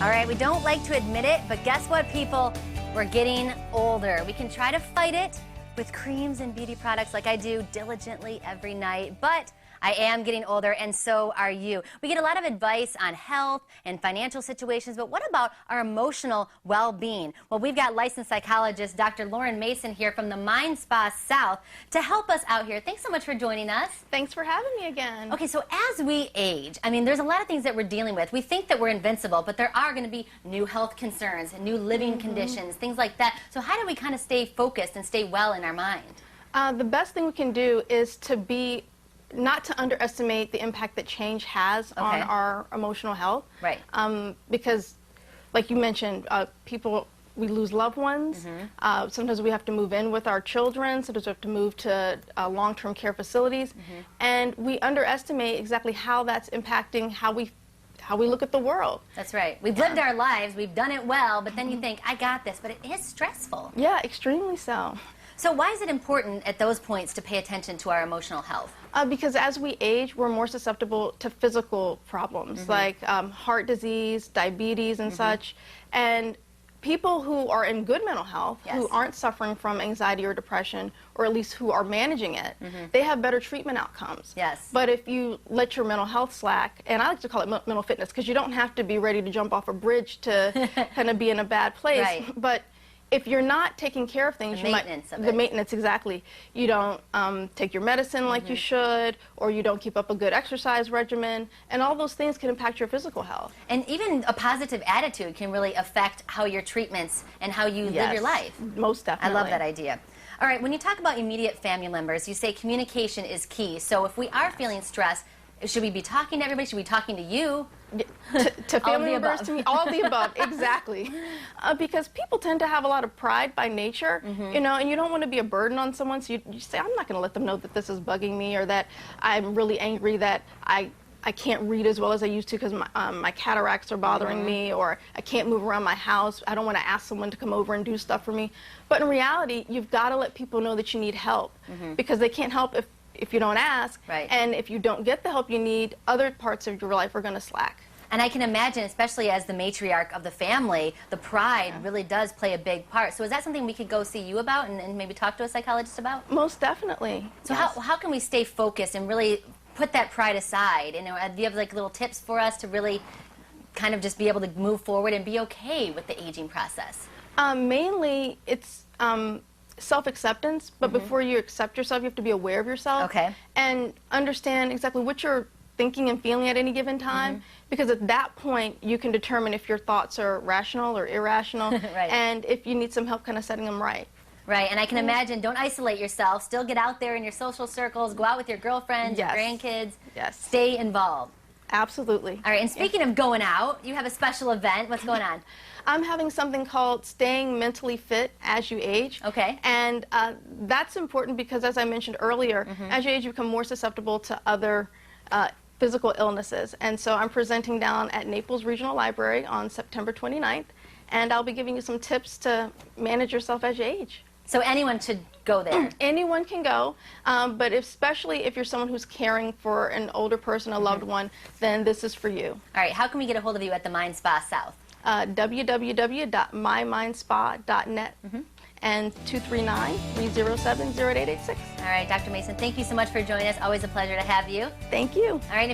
All right, we don't like to admit it, but guess what, people? We're getting older. We can try to fight it with creams and beauty products like I do diligently every night, but I am getting older, and so are you. We get a lot of advice on health and financial situations, but what about our emotional well-being? Well, we've got licensed psychologist Dr. Lauren Mason here from the Mind Spa South to help us out here. Thanks so much for joining us. Thanks for having me again. Okay, so as we age, I mean, there's a lot of things that we're dealing with. We think that we're invincible, but there are going to be new health concerns and new living conditions, things like that. So how do we kind of stay focused and stay well in our mind? The best thing we can do is to not to underestimate the impact that change has on our emotional health. Right. Because, like you mentioned, we lose loved ones. Sometimes we have to move in with our children. Sometimes we have to move to long-term care facilities. And we underestimate exactly how that's impacting how we look at the world. That's right. We've lived our lives, we've done it well, but then you think, I got this, but it is stressful. Yeah, extremely so. So why is it important at those points to pay attention to our emotional health? Because as we age, we're more susceptible to physical problems like heart disease, diabetes, and such. And people who are in good mental health, who aren't suffering from anxiety or depression, or at least who are managing it, they have better treatment outcomes. Yes. But if you let your mental health slack, and I like to call it mental fitness, because you don't have to be ready to jump off a bridge to kind of be in a bad place. Right. But if you're not taking care of things, the maintenance, exactly. You don't take your medicine like you should, or you don't keep up a good exercise regimen, and all those things can impact your physical health. And even a positive attitude can really affect how your treatments and how you live your life. Most definitely. I love that idea. All right, when you talk about immediate family members, you say communication is key. So if we are feeling stressed, should we be talking to everybody? Should we be talking to you? To family members, to me, all the above, exactly. Because people tend to have a lot of pride by nature, you know, and you don't want to be a burden on someone, so you say, I'm not going to let them know that this is bugging me, or that I'm really angry that I can't read as well as I used to because my cataracts are bothering me, or I can't move around my house. I don't want to ask someone to come over and do stuff for me. But in reality, you've got to let people know that you need help, because they can't help if you don't ask, and if you don't get the help you need, other parts of your life are going to slack. And I can imagine, especially as the matriarch of the family, the pride really does play a big part. So is that something we could go see you about and maybe talk to a psychologist about? Most definitely. So how can we stay focused and really put that pride aside? And do you have like little tips for us to really kind of just be able to move forward and be okay with the aging process? Mainly, it's self-acceptance, but before you accept yourself, you have to be aware of yourself and understand exactly what you're thinking and feeling at any given time, because at that point you can determine if your thoughts are rational or irrational, and if you need some help kind of setting them right. Right, and I can imagine, don't isolate yourself, still get out there in your social circles, go out with your girlfriends, your grandkids, stay involved. Absolutely. All right, and speaking of going out, you have a special event. What's going on? I'm having something called Staying Mentally Fit as You Age. Okay. And that's important because, as I mentioned earlier, as you age, you become more susceptible to other physical illnesses. And so I'm presenting down at Naples Regional Library on September 29th, and I'll be giving you some tips to manage yourself as you age. So anyone should go there? Anyone can go, but especially if you're someone who's caring for an older person, a loved one, then this is for you. All right, how can we get a hold of you at the Mind Spa South? www.mymindspa.net and 239-307-0886. All right, Dr. Mason, thank you so much for joining us. Always a pleasure to have you. Thank you. All right.